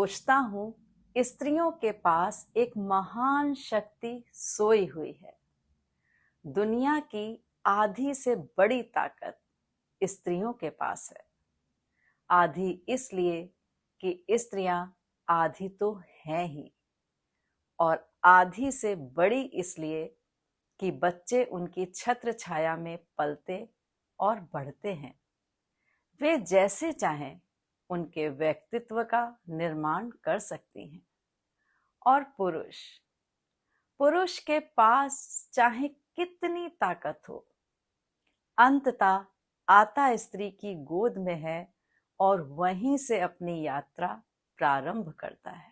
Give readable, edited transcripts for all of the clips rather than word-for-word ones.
सोचता हूँ, स्त्रियों के पास एक महान शक्ति सोई हुई है। दुनिया की आधी से बड़ी ताकत स्त्रियों के पास है। आधी इसलिए कि स्त्रियां आधी तो हैं ही, और आधी से बड़ी इसलिए कि बच्चे उनकी छत्र छाया में पलते और बढ़ते हैं। वे जैसे चाहें उनके व्यक्तित्व का निर्माण कर सकती हैं। और पुरुष के पास चाहे कितनी ताकत हो, अंततः आता स्त्री की गोद में है और वहीं से अपनी यात्रा प्रारंभ करता है।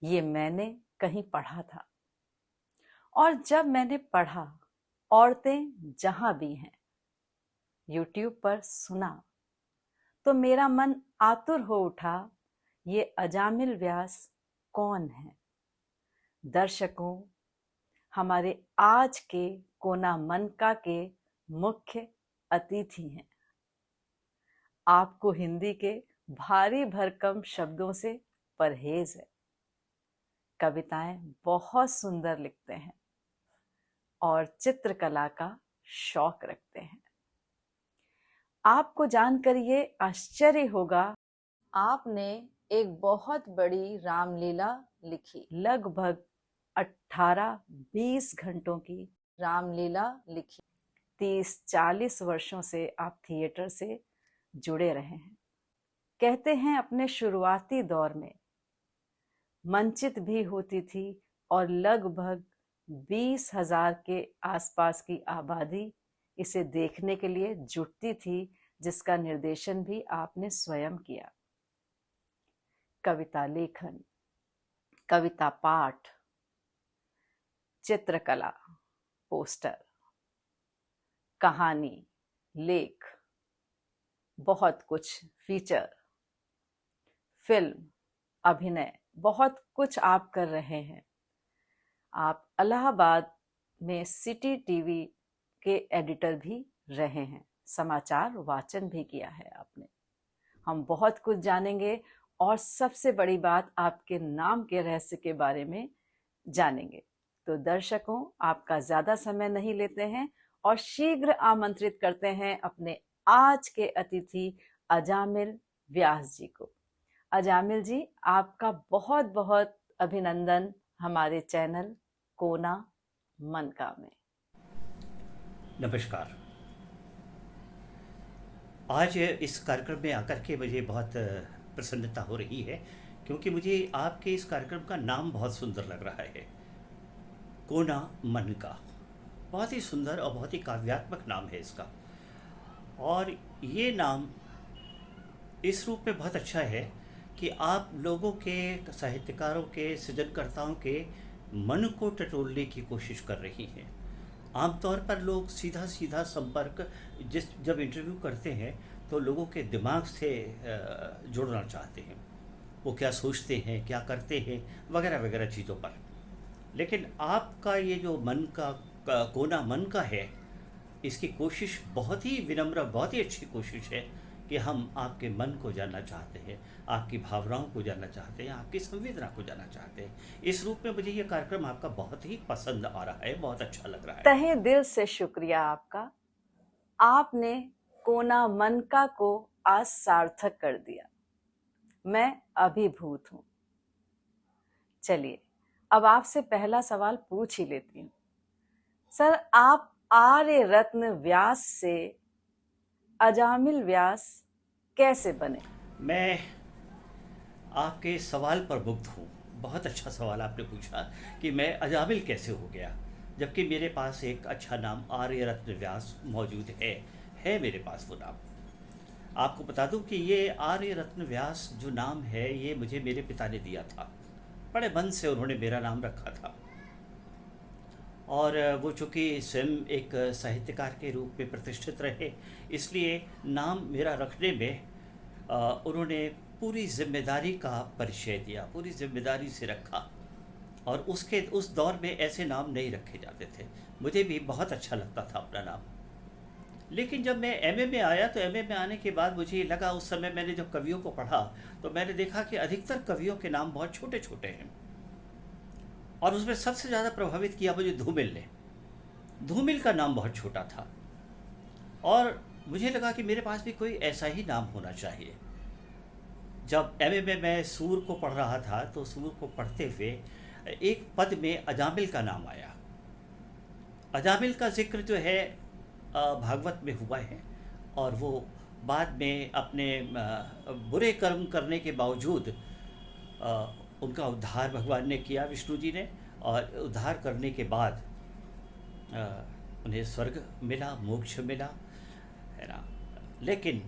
ये मैंने कहीं पढ़ा था, और जब मैंने पढ़ा, औरतें जहां भी हैं, यूट्यूब पर सुना, तो मेरा मन आतुर हो उठा। ये अजामिल व्यास कौन है? दर्शकों, हमारे आज के कोना मनका के मुख्य अतिथि हैं। आपको हिंदी के भारी भरकम शब्दों से परहेज है। कविताएं बहुत सुंदर लिखते हैं और चित्रकला का शौक रखते हैं। आपको जानकर ये आश्चर्य होगा, आपने एक बहुत बड़ी रामलीला लिखी। लगभग 18-20 घंटों की रामलीला लिखी। 30-40 वर्षों से आप थिएटर से जुड़े रहे हैं। कहते हैं अपने शुरुआती दौर में मंचित भी होती थी और लगभग 20,000 के आसपास की आबादी इसे देखने के लिए जुटती थी, जिसका निर्देशन भी आपने स्वयं किया। कविता लेखन, कविता पाठ, चित्रकला, पोस्टर, कहानी, लेख, बहुत कुछ, फीचर, फिल्म, अभिनय, बहुत कुछ आप कर रहे हैं। आप इलाहाबाद में सिटी टीवी के एडिटर भी रहे हैं। समाचार वाचन भी किया है आपने। हम बहुत कुछ जानेंगे और सबसे बड़ी बात, आपके नाम के रहस्य के बारे में जानेंगे। तो दर्शकों, आपका ज्यादा समय नहीं लेते हैं और शीघ्र आमंत्रित करते हैं अपने आज के अतिथि अजामिल व्यास जी को। अजामिल जी, आपका बहुत बहुत अभिनंदन हमारे चैनल कोना मनका में। नमस्कार। आज इस कार्यक्रम में आकर के मुझे बहुत प्रसन्नता हो रही है, क्योंकि मुझे आपके इस कार्यक्रम का नाम बहुत सुंदर लग रहा है, कोना मनका। बहुत ही सुंदर और बहुत ही काव्यात्मक नाम है इसका। और ये नाम इस रूप में बहुत अच्छा है कि आप लोगों के, साहित्यकारों के, सृजनकर्ताओं के मन को टटोलने की कोशिश कर रही हैं। आमतौर पर लोग सीधा सीधा संपर्क जब इंटरव्यू करते हैं तो लोगों के दिमाग से जुड़ना चाहते हैं, वो क्या सोचते हैं, क्या करते हैं, वगैरह वगैरह चीज़ों पर। लेकिन आपका ये जो मन का कोना मन का है, इसकी कोशिश बहुत ही विनम्र, बहुत ही अच्छी कोशिश है कि हम आपके मन को जानना चाहते हैं, आपकी भावनाओं को जानना चाहते हैं, आपकी संवेदना को जानना चाहते हैं। इस रूप में मुझे ये कार्यक्रम आपका बहुत ही पसंद आ रहा है, बहुत अच्छा लग रहा है। तहे दिल से शुक्रिया आपका। आपने कोना मनका को आज सार्थक कर दिया। मैं अभिभूत हूं। चलिए, अब आपसे पहला सवाल पूछ ही लेती हूँ। सर, आप आर्य रत्न व्यास से अजामिल व्यास कैसे बने? मैं आपके सवाल पर मुग्ध हूँ। बहुत अच्छा सवाल आपने पूछा कि मैं अजामिल कैसे हो गया, जबकि मेरे पास एक अच्छा नाम आर्य रत्न व्यास मौजूद है मेरे पास वो नाम। आपको बता दूं कि ये आर्य रत्न व्यास जो नाम है, ये मुझे मेरे पिता ने दिया था। बड़े मन से उन्होंने मेरा नाम रखा था, और वो चूँकि स्वयं एक साहित्यकार के रूप में प्रतिष्ठित रहे, इसलिए नाम मेरा रखने में उन्होंने पूरी जिम्मेदारी का परिचय दिया, पूरी जिम्मेदारी से रखा। और उस दौर में ऐसे नाम नहीं रखे जाते थे। मुझे भी बहुत अच्छा लगता था अपना नाम। लेकिन जब मैं एमए में आया तो एमए में आने के बाद मुझे ये लगा, उस समय मैंने जब कवियों को पढ़ा तो मैंने देखा कि अधिकतर कवियों के नाम बहुत छोटे छोटे हैं। और उसमें सबसे ज़्यादा प्रभावित किया मुझे धूमिल ने। धूमिल का नाम बहुत छोटा था और मुझे लगा कि मेरे पास भी कोई ऐसा ही नाम होना चाहिए। जब एमए में मैं सूर को पढ़ रहा था तो सूर को पढ़ते हुए एक पद में अजामिल का नाम आया। अजामिल का जिक्र जो है भागवत में हुआ है, और वो बाद में अपने बुरे कर्म करने के बावजूद उनका उद्धार भगवान ने किया, विष्णु जी ने। और उद्धार करने के बाद उन्हें स्वर्ग मिला, मोक्ष मिला, है ना। लेकिन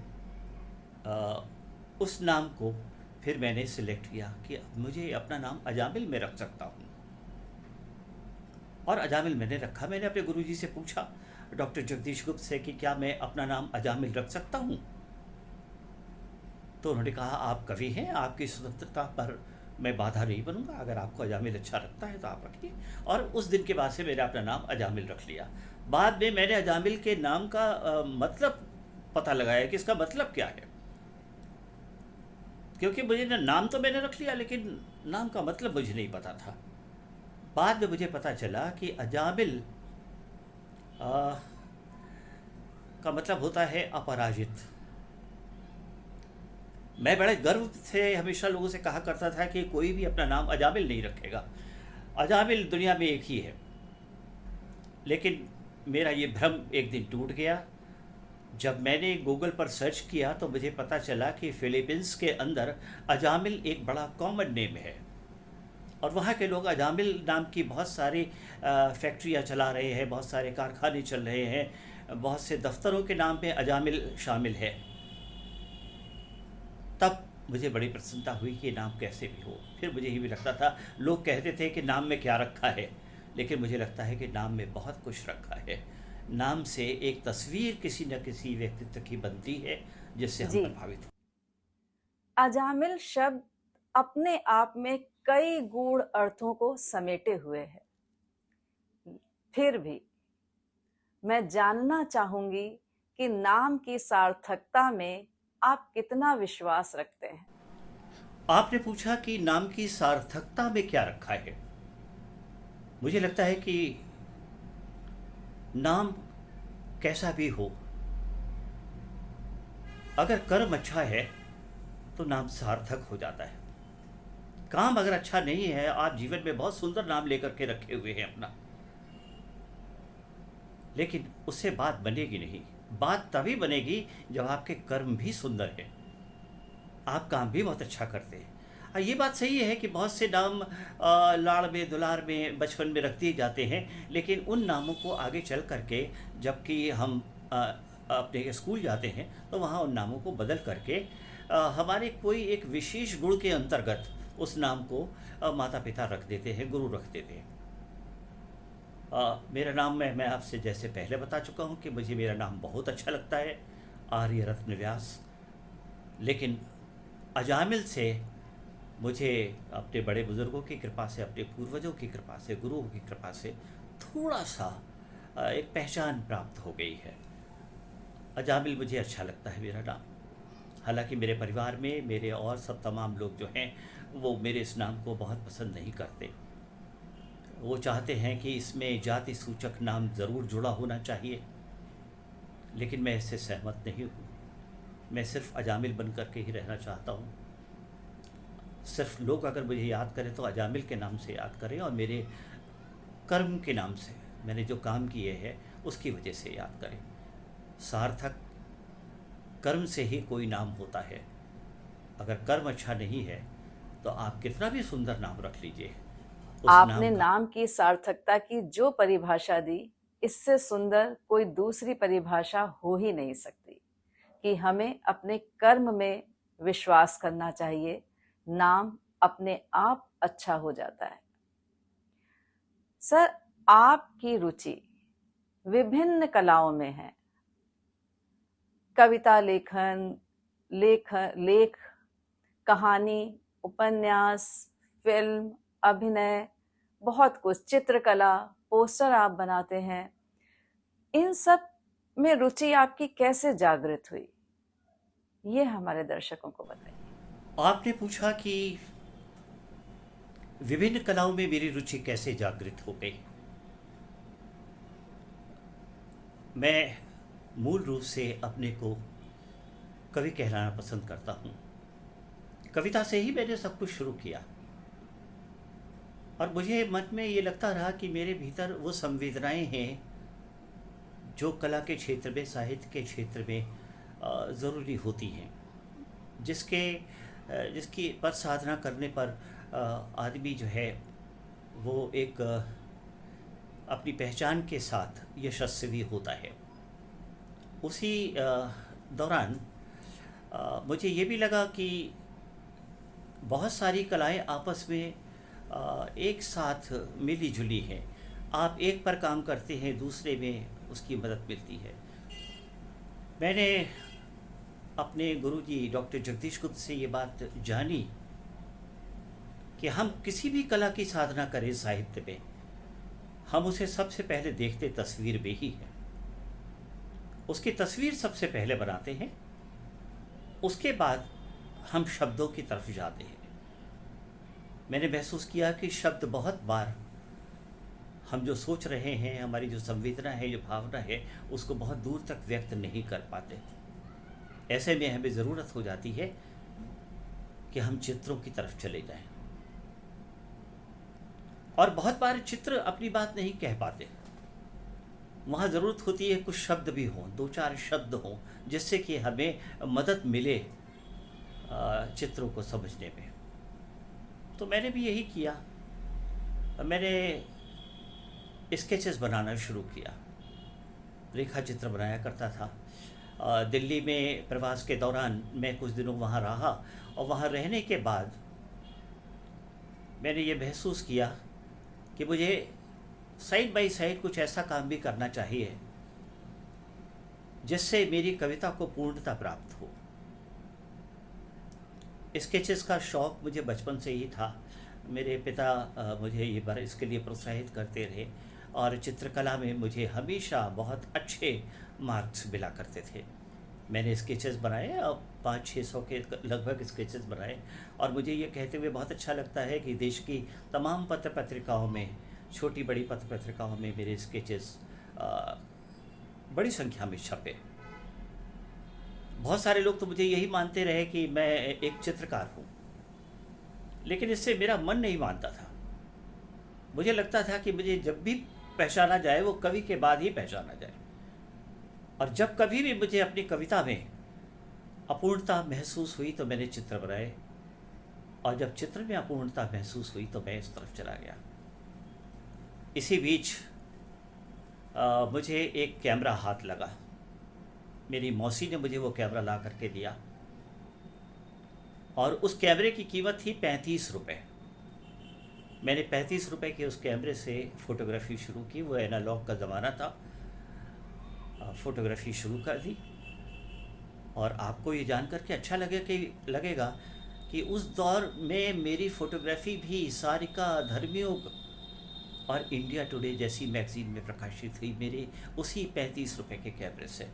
उस नाम को फिर मैंने सिलेक्ट किया कि मुझे अपना नाम अजामिल में रख सकता हूँ, और अजामिल मैंने रखा। मैंने अपने गुरुजी से पूछा, डॉक्टर जगदीश गुप्त से, कि क्या मैं अपना नाम अजामिल रख सकता हूँ? तो उन्होंने कहा, आप कवि हैं, आपकी स्वतंत्रता पर मैं बाधा नहीं बनूंगा, अगर आपको अजामिल अच्छा लगता है तो आप रखिए। और उस दिन के बाद से मैंने अपना नाम अजामिल रख लिया। बाद में मैंने अजामिल के नाम का मतलब पता लगाया कि इसका मतलब क्या है, क्योंकि मुझे नाम तो मैंने रख लिया लेकिन नाम का मतलब मुझे नहीं पता था। बाद में मुझे पता चला कि अजामिल का मतलब होता है अपराजित। मैं बड़े गर्व से हमेशा लोगों से कहा करता था कि कोई भी अपना नाम अजामिल नहीं रखेगा, अजामिल दुनिया में एक ही है। लेकिन मेरा ये भ्रम एक दिन टूट गया। जब मैंने गूगल पर सर्च किया तो मुझे पता चला कि फिलीपींस के अंदर अजामिल एक बड़ा कॉमन नेम है, और वहाँ के लोग अजामिल नाम की बहुत सारी फैक्ट्रियाँ चला रहे हैं, बहुत सारे कारखाने चल रहे हैं, बहुत से दफ्तरों के नाम पे अजामिल शामिल है। तब मुझे बड़ी प्रसन्नता हुई कि नाम कैसे भी हो। फिर मुझे ये भी लगता था, लोग कहते थे कि नाम में क्या रखा है, लेकिन मुझे लगता है कि नाम में बहुत कुछ रखा है। नाम से एक तस्वीर किसी न किसी व्यक्तित्व की बनती है जिससे हम जी, प्रभावित हो। अजामिल शब्द अपने आप में कई गूढ़ अर्थों को समेटे हुए है। फिर भी मैं जानना चाहूंगी कि नाम की सार्थकता में आप कितना विश्वास रखते हैं। आपने पूछा कि नाम की सार्थकता में क्या रखा है। मुझे लगता है कि नाम कैसा भी हो, अगर कर्म अच्छा है तो नाम सार्थक हो जाता है। काम अगर अच्छा नहीं है, आप जीवन में बहुत सुंदर नाम लेकर के रखे हुए हैं अपना, लेकिन उससे बात बनेगी नहीं। बात तभी बनेगी जब आपके कर्म भी सुंदर हैं, आप काम भी बहुत अच्छा करते हैं। ये बात सही है कि बहुत से नाम लाड़ में दुलार में बचपन में रख दिए जाते हैं, लेकिन उन नामों को आगे चल करके जबकि हम अपने स्कूल जाते हैं तो वहाँ उन नामों को बदल करके हमारे कोई एक विशेष गुण के अंतर्गत उस नाम को माता पिता रख देते हैं, गुरु रख देते हैं। मेरा नाम मैं आपसे जैसे पहले बता चुका हूँ कि मुझे मेरा नाम बहुत अच्छा लगता है, आर्य रत्न व्यास। लेकिन अजामिल से मुझे अपने बड़े बुज़ुर्गों की कृपा से, अपने पूर्वजों की कृपा से, गुरुओं की कृपा से थोड़ा सा एक पहचान प्राप्त हो गई है। अजामिल मुझे अच्छा लगता है मेरा नाम। हालांकि मेरे परिवार में मेरे और सब तमाम लोग जो हैं वो मेरे इस नाम को बहुत पसंद नहीं करते। वो चाहते हैं कि इसमें जाति सूचक नाम ज़रूर जुड़ा होना चाहिए, लेकिन मैं इससे सहमत नहीं हूँ। मैं सिर्फ अजामिल बन करके ही रहना चाहता हूँ। सिर्फ लोग अगर मुझे याद करें तो अजामिल के नाम से याद करें, और मेरे कर्म के नाम से, मैंने जो काम किए हैं उसकी वजह से याद करें। सार्थक कर्म से ही कोई नाम होता है। अगर कर्म अच्छा नहीं है तो आप कितना भी सुंदर नाम रख लीजिए, उस आपने नाम का। नाम की सार्थकता की जो परिभाषा दी, इससे सुंदर कोई दूसरी परिभाषा हो ही नहीं सकती कि हमें अपने कर्म में विश्वास करना चाहिए। नाम अपने आप अच्छा हो जाता है। सर, आपकी रुचि विभिन्न कलाओं में है। कविता लेखन, लेख, कहानी, उपन्यास, फिल्म, अभिनय, बहुत कुछ, चित्रकला, पोस्टर आप बनाते हैं। इन सब में रुचि आपकी कैसे जागृत हुई, ये हमारे दर्शकों को बताइए। आपने पूछा कि विभिन्न कलाओं में मेरी रुचि कैसे जागृत हो गई। मैं मूल रूप से अपने को कवि कहलाना पसंद करता हूँ। कविता से ही मैंने सब कुछ शुरू किया और मुझे मन में ये लगता रहा कि मेरे भीतर वो संवेदनाएं हैं जो कला के क्षेत्र में, साहित्य के क्षेत्र में ज़रूरी होती हैं, जिसकी पर साधना करने पर आदमी जो है वो एक अपनी पहचान के साथ यशस्वी होता है। उसी दौरान मुझे ये भी लगा कि बहुत सारी कलाएं आपस में एक साथ मिली जुली हैं। आप एक पर काम करते हैं, दूसरे में उसकी मदद मिलती है। मैंने अपने गुरुजी डॉक्टर जगदीश गुप्त से ये बात जानी कि हम किसी भी कला की साधना करें साहित्य में, हम उसे सबसे पहले देखते तस्वीर में ही है। उसकी तस्वीर सबसे पहले बनाते हैं, उसके बाद हम शब्दों की तरफ जाते हैं। मैंने महसूस किया कि शब्द बहुत बार हम जो सोच रहे हैं, हमारी जो संवेदना है, जो भावना है, उसको बहुत दूर तक व्यक्त नहीं कर पाते। ऐसे में हमें ज़रूरत हो जाती है कि हम चित्रों की तरफ चले जाएं। और बहुत बार चित्र अपनी बात नहीं कह पाते, वहाँ ज़रूरत होती है कुछ शब्द भी हों, दो चार शब्द हों, जिससे कि हमें मदद मिले चित्रों को समझने में। तो मैंने भी यही किया। मैंने स्केचेस बनाना शुरू किया, रेखा चित्र बनाया करता था। दिल्ली में प्रवास के दौरान मैं कुछ दिनों वहाँ रहा और वहाँ रहने के बाद मैंने ये महसूस किया कि मुझे साइड बाय साइड कुछ ऐसा काम भी करना चाहिए जिससे मेरी कविता को पूर्णता प्राप्त हो। स्केचेस का शौक़ मुझे बचपन से ही था। मेरे पिता मुझे ये बार इसके लिए प्रोत्साहित करते रहे और चित्रकला में मुझे हमेशा बहुत अच्छे मार्क्स मिला करते थे। मैंने स्केचेस बनाए और 500-600 के लगभग स्केचेस बनाए और मुझे ये कहते हुए बहुत अच्छा लगता है कि देश की तमाम पत्र पत्रिकाओं में, छोटी बड़ी पत्र पत्रिकाओं में मेरे स्केचेस बड़ी संख्या में छपे। बहुत सारे लोग तो मुझे यही मानते रहे कि मैं एक चित्रकार हूँ, लेकिन इससे मेरा मन नहीं मानता था। मुझे लगता था कि मुझे जब भी पहचाना जाए वो कवि के बाद ही पहचाना जाए। और जब कभी भी मुझे अपनी कविता में अपूर्णता महसूस हुई तो मैंने चित्र बनाए, और जब चित्र में अपूर्णता महसूस हुई तो मैं इस तरफ चला गया। इसी बीच मुझे एक कैमरा हाथ लगा। मेरी मौसी ने मुझे वो कैमरा ला करके दिया और उस कैमरे की कीमत थी 35 रुपये। मैंने 35 रुपये के उस कैमरे से फ़ोटोग्राफ़ी शुरू की। वो एनालॉग का ज़माना था। फ़ोटोग्राफ़ी शुरू कर दी और आपको ये जान कर के अच्छा लगेगा कि उस दौर में मेरी फ़ोटोग्राफ़ी भी सारिका, धर्मयुग और इंडिया टुडे जैसी मैगज़ीन में प्रकाशित हुई, मेरे उसी 35 रुपये के कैमरे से।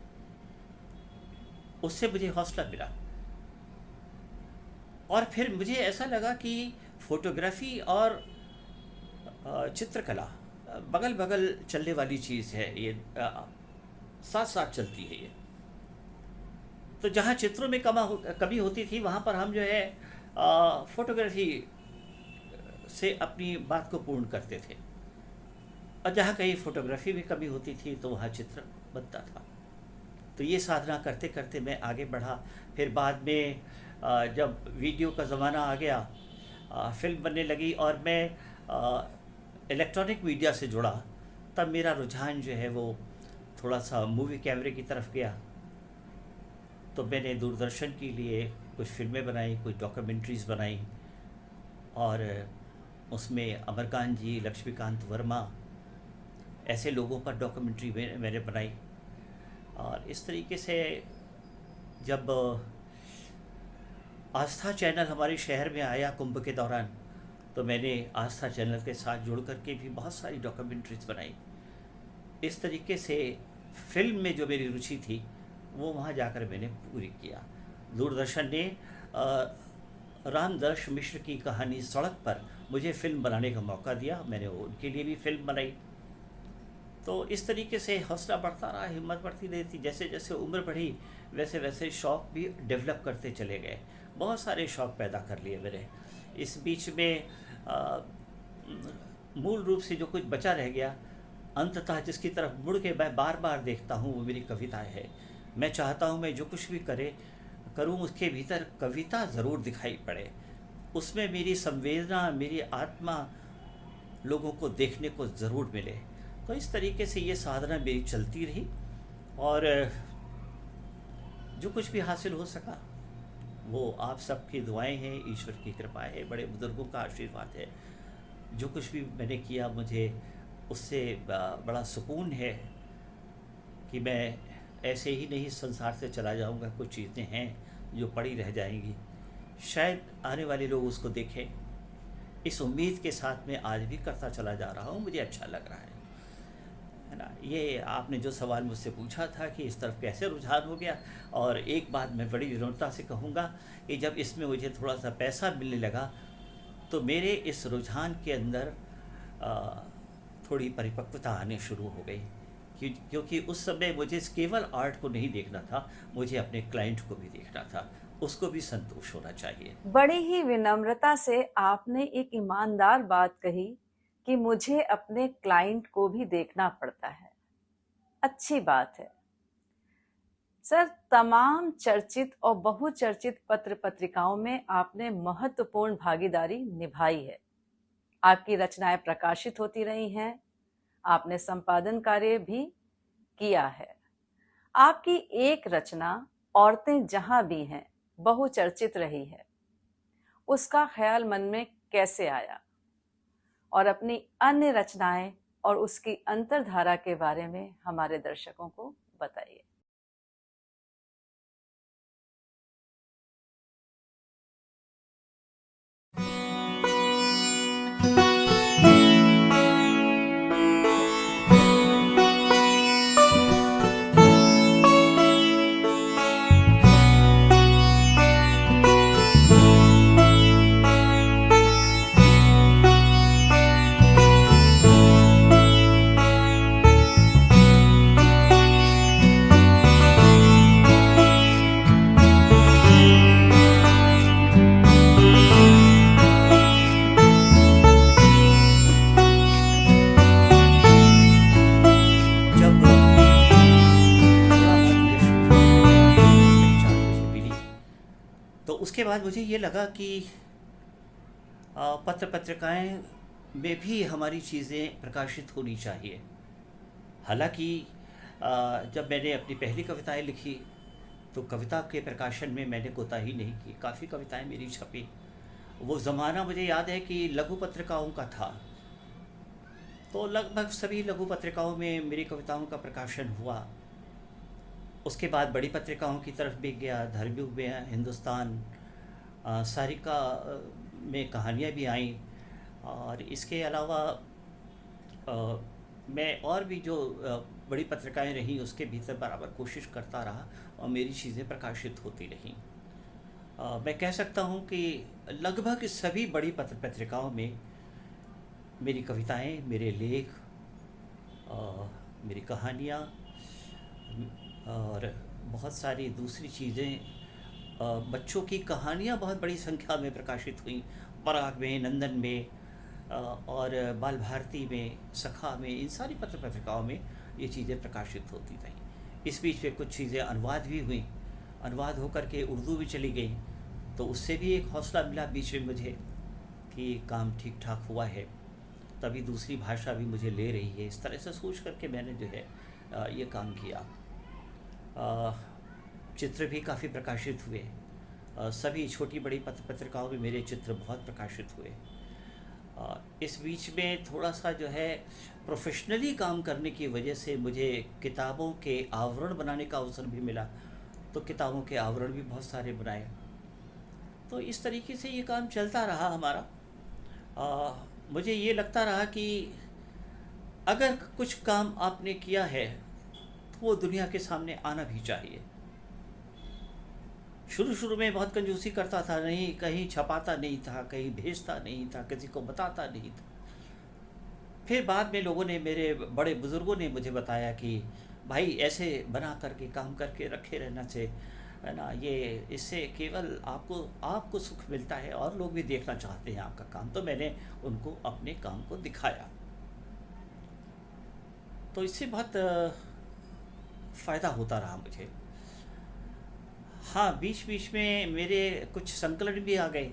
उससे मुझे हौसला मिला और फिर मुझे ऐसा लगा कि फ़ोटोग्राफ़ी और चित्रकला बगल बगल चलने वाली चीज़ है, ये साथ साथ चलती है ये। तो जहाँ चित्रों में कमी होती थी, वहाँ पर हम जो है फ़ोटोग्राफ़ी से अपनी बात को पूर्ण करते थे, और जहाँ कहीं फ़ोटोग्राफ़ी में कमी होती थी तो वहाँ चित्र बनता था। तो ये साधना करते करते मैं आगे बढ़ा। फिर बाद में जब वीडियो का ज़माना आ गया, फिल्म बनने लगी और मैं इलेक्ट्रॉनिक मीडिया से जुड़ा, तब मेरा रुझान जो है वो थोड़ा सा मूवी कैमरे की तरफ गया। तो मैंने दूरदर्शन के लिए कुछ फिल्में बनाई, कुछ डॉक्यूमेंट्रीज़ बनाई और उसमें अमरकांत जी, लक्ष्मीकांत वर्मा, ऐसे लोगों पर डॉक्यूमेंट्री मैंने बनाई। और इस तरीके से जब आस्था चैनल हमारे शहर में आया कुंभ के दौरान, तो मैंने आस्था चैनल के साथ जुड़ करके भी बहुत सारी डॉक्यूमेंट्रीज बनाई। इस तरीके से फिल्म में जो मेरी रुचि थी वो वहाँ जाकर मैंने पूरी किया। दूरदर्शन ने रामदर्श मिश्र की कहानी सड़क पर मुझे फ़िल्म बनाने का मौका दिया, मैंने उनके लिए भी फ़िल्म बनाई। तो इस तरीके से हौसला बढ़ता रहा, हिम्मत बढ़ती रही थी। जैसे जैसे उम्र बढ़ी वैसे वैसे शौक़ भी डेवलप करते चले गए, बहुत सारे शौक़ पैदा कर लिए मैंने। इस बीच में मूल रूप से जो कुछ बचा रह गया, अंततः जिसकी तरफ मुड़ के मैं बार बार देखता हूँ, वो मेरी कविताएं हैं। मैं चाहता हूँ मैं जो कुछ भी करूँ उसके भीतर कविता ज़रूर दिखाई पड़े, उसमें मेरी संवेदना, मेरी आत्मा लोगों को देखने को ज़रूर मिले। तो इस तरीके से ये साधना मेरी चलती रही और जो कुछ भी हासिल हो सका वो आप सबकी दुआएं हैं, ईश्वर की कृपा है, बड़े बुजुर्गों का आशीर्वाद है। जो कुछ भी मैंने किया मुझे उससे बड़ा सुकून है कि मैं ऐसे ही नहीं संसार से चला जाऊंगा। कुछ चीज़ें हैं जो पड़ी रह जाएंगी, शायद आने वाले लोग उसको देखें। इस उम्मीद के साथ मैं आज भी करता चला जा रहा हूँ, मुझे अच्छा लग रहा है ना। ये आपने जो सवाल मुझसे पूछा था कि इस तरफ कैसे रुझान हो गया, और एक बात मैं बड़ी विनम्रता से कहूँगा कि जब इसमें मुझे थोड़ा सा पैसा मिलने लगा तो मेरे इस रुझान के अंदर थोड़ी परिपक्वता आने शुरू हो गई, क्योंकि उस समय मुझे केवल आर्ट को नहीं देखना था, मुझे अपने क्लाइंट को भी देखना था, उसको भी संतोष होना चाहिए। बड़ी ही विनम्रता से आपने एक ईमानदार बात कही कि मुझे अपने क्लाइंट को भी देखना पड़ता है। अच्छी बात है सर। तमाम चर्चित और बहुचर्चित पत्र पत्रिकाओं में आपने महत्वपूर्ण भागीदारी निभाई है। आपकी रचनाएं प्रकाशित होती रही हैं, आपने संपादन कार्य भी किया है। आपकी एक रचना औरतें जहां भी हैं बहुचर्चित रही है। उसका ख्याल मन में कैसे आया, और अपनी अन्य रचनाएं और उसकी अंतर्धारा के बारे में हमारे दर्शकों को बताइए। उसके बाद मुझे ये लगा कि पत्र पत्रिकाएं में भी हमारी चीज़ें प्रकाशित होनी चाहिए। हालांकि जब मैंने अपनी पहली कविताएं लिखी तो कविता के प्रकाशन में मैंने कोताही नहीं की, काफ़ी कविताएं मेरी छपी। वो ज़माना मुझे याद है कि लघु पत्रिकाओं का था, तो लगभग सभी लघु पत्रिकाओं में मेरी कविताओं का प्रकाशन हुआ। उसके बाद बड़ी पत्रिकाओं की तरफ भी गया, धर्मयुग में, हिंदुस्तान, सारिका में कहानियाँ भी आईं। और इसके अलावा मैं और भी जो बड़ी पत्रिकाएं रहीं उसके भीतर बराबर कोशिश करता रहा और मेरी चीज़ें प्रकाशित होती रहीं। मैं कह सकता हूँ कि लगभग सभी बड़ी पत्र पत्रिकाओं में मेरी कविताएं, मेरे लेख, मेरी कहानियाँ और बहुत सारी दूसरी चीज़ें, बच्चों की कहानियाँ बहुत बड़ी संख्या में प्रकाशित हुई। पराग में, नंदन में और बाल भारती में, सखा में, इन सारी पत्र पत्रिकाओं में ये चीज़ें प्रकाशित होती रहीं। इस बीच में कुछ चीज़ें अनुवाद भी हुई, अनुवाद होकर के उर्दू भी चली गई, तो उससे भी एक हौसला मिला बीच में मुझे कि काम ठीक ठाक हुआ है, तभी दूसरी भाषा भी मुझे ले रही है। इस तरह से सोच करके मैंने जो है ये काम किया। चित्र भी काफ़ी प्रकाशित हुए, सभी छोटी बड़ी पत्र पत्रिकाओं में मेरे चित्र बहुत प्रकाशित हुए। इस बीच में थोड़ा सा जो है प्रोफेशनली काम करने की वजह से मुझे किताबों के आवरण बनाने का अवसर भी मिला, तो किताबों के आवरण भी बहुत सारे बनाए। तो इस तरीके से ये काम चलता रहा हमारा। मुझे ये लगता रहा कि अगर कुछ काम आपने किया है वो दुनिया के सामने आना भी चाहिए। शुरू शुरू में बहुत कंजूसी करता था, नहीं कहीं छपाता नहीं था, कहीं भेजता नहीं था, किसी को बताता नहीं था। फिर बाद में लोगों ने, मेरे बड़े बुज़ुर्गों ने मुझे बताया कि भाई ऐसे बना करके काम करके रखे रहना से, है ना, ये इससे केवल आपको आपको सुख मिलता है और लोग भी देखना चाहते हैं आपका काम। तो मैंने उनको अपने काम को दिखाया, तो इससे बहुत फ़ायदा होता रहा मुझे। हाँ, बीच बीच में मेरे कुछ संकलन भी आ गए।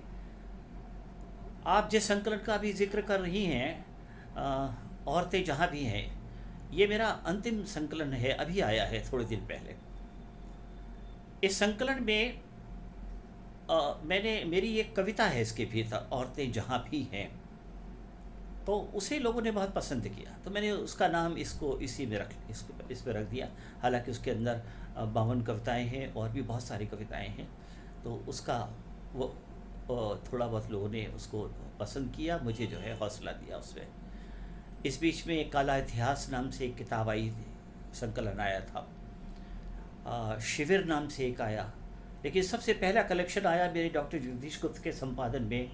आप जिस संकलन का भी जिक्र कर रही हैं, औरतें जहाँ भी हैं, ये मेरा अंतिम संकलन है, अभी आया है थोड़े दिन पहले। इस संकलन में मैंने, मेरी एक कविता है इसके भीतर, औरतें जहाँ भी हैं, तो उसे लोगों ने बहुत पसंद किया, तो मैंने उसका नाम इसको इसी में इस पे रख दिया। हालांकि उसके अंदर 52 कविताएं हैं और भी बहुत सारी कविताएं हैं, तो उसका वो थोड़ा बहुत लोगों ने उसको पसंद किया, मुझे जो है हौसला दिया उसमें। इस बीच में एक काला इतिहास नाम से एक किताब आई, संकलन आया था, शिविर नाम से एक आया, लेकिन सबसे पहला कलेक्शन आया मेरे डॉक्टर जगदीश गुप्त के संपादन में,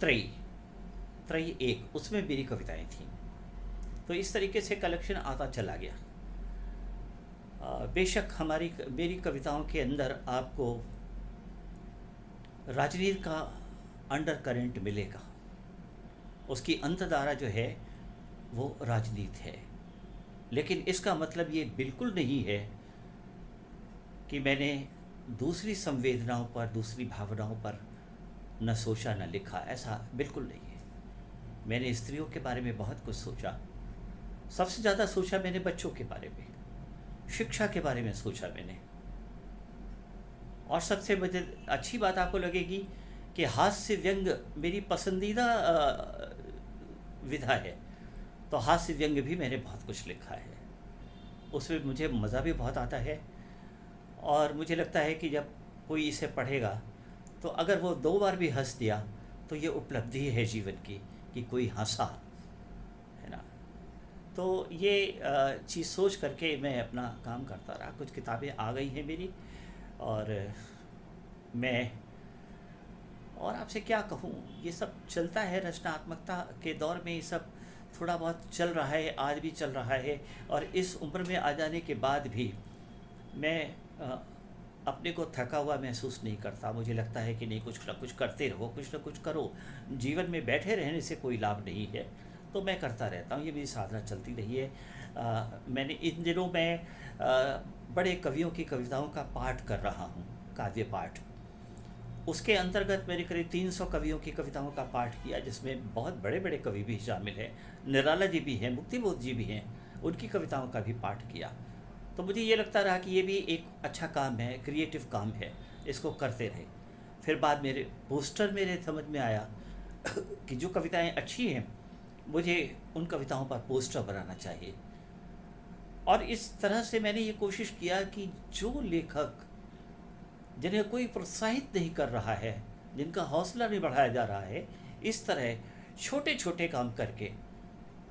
त्रयी त्रयी एक, उसमें मेरी कविताएं थीं। तो इस तरीके से कलेक्शन आता चला गया। बेशक मेरी कविताओं के अंदर आपको राजनीति का अंडर करेंट मिलेगा, उसकी अंतधारा जो है वो राजनीति है, लेकिन इसका मतलब ये बिल्कुल नहीं है कि मैंने दूसरी संवेदनाओं पर, दूसरी भावनाओं पर न सोचा न लिखा, ऐसा बिल्कुल नहीं है। मैंने स्त्रियों के बारे में बहुत कुछ सोचा, सबसे ज़्यादा सोचा मैंने बच्चों के बारे में, शिक्षा के बारे में सोचा मैंने। और सबसे मुझे अच्छी बात आपको लगेगी कि हास्य व्यंग मेरी पसंदीदा विधा है, तो हास्य व्यंग भी मैंने बहुत कुछ लिखा है, उसमें मुझे मज़ा भी बहुत आता है। और मुझे लगता है कि जब कोई इसे पढ़ेगा तो अगर वो 2 बार भी हंस दिया तो ये उपलब्धि है जीवन की कि कोई हंसा, है ना। तो ये चीज़ सोच करके मैं अपना काम करता रहा। कुछ किताबें आ गई हैं मेरी, और मैं और आपसे क्या कहूँ, ये सब चलता है रचनात्मकता के दौर में, ये सब थोड़ा बहुत चल रहा है, आज भी चल रहा है। और इस उम्र में आ जाने के बाद भी मैं अपने को थका हुआ महसूस नहीं करता। मुझे लगता है कि नहीं, कुछ ना कुछ करते रहो, कुछ ना कुछ करो, जीवन में बैठे रहने से कोई लाभ नहीं है, तो मैं करता रहता हूँ। ये मेरी साधना चलती रही है। मैंने इन दिनों में बड़े कवियों की कविताओं का पाठ कर रहा हूँ, काव्य पाठ। उसके अंतर्गत मैंने करीब 300 कवियों की कविताओं का पाठ किया, जिसमें बहुत बड़े बड़े कवि भी शामिल हैं, निराला जी भी हैं, मुक्तिबोध जी भी हैं, उनकी कविताओं का भी पाठ किया। तो मुझे ये लगता रहा कि ये भी एक अच्छा काम है, क्रिएटिव काम है, इसको करते रहे। फिर बाद मेरे पोस्टर मेरे समझ में आया कि जो कविताएं अच्छी हैं, मुझे उन कविताओं पर पोस्टर बनाना चाहिए। और इस तरह से मैंने ये कोशिश किया कि जो लेखक, जिन्हें कोई प्रोत्साहित नहीं कर रहा है, जिनका हौसला नहीं बढ़ाया जा रहा है, इस तरह छोटे छोटे काम करके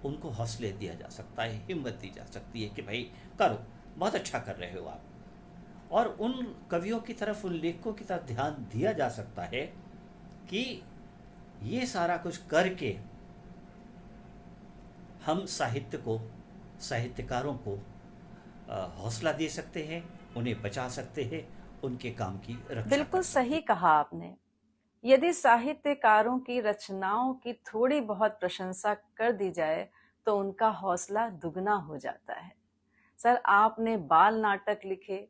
उनको हौसले दिया जा सकता है, हिम्मत दी जा सकती है कि भाई करो, बहुत अच्छा कर रहे हो आप। और उन कवियों की तरफ, उन लेखकों की तरफ ध्यान दिया जा सकता है कि ये सारा कुछ करके हम साहित्य को, साहित्यकारों को हौसला दे सकते हैं, उन्हें बचा सकते हैं, उनके काम की रक्षा बिल्कुल कर सकते सही हैं। कहा आपने। यदि साहित्यकारों की रचनाओं की थोड़ी बहुत प्रशंसा कर दी जाए तो उनका हौसला दुगना हो जाता है। सर, आपने बाल नाटक लिखे,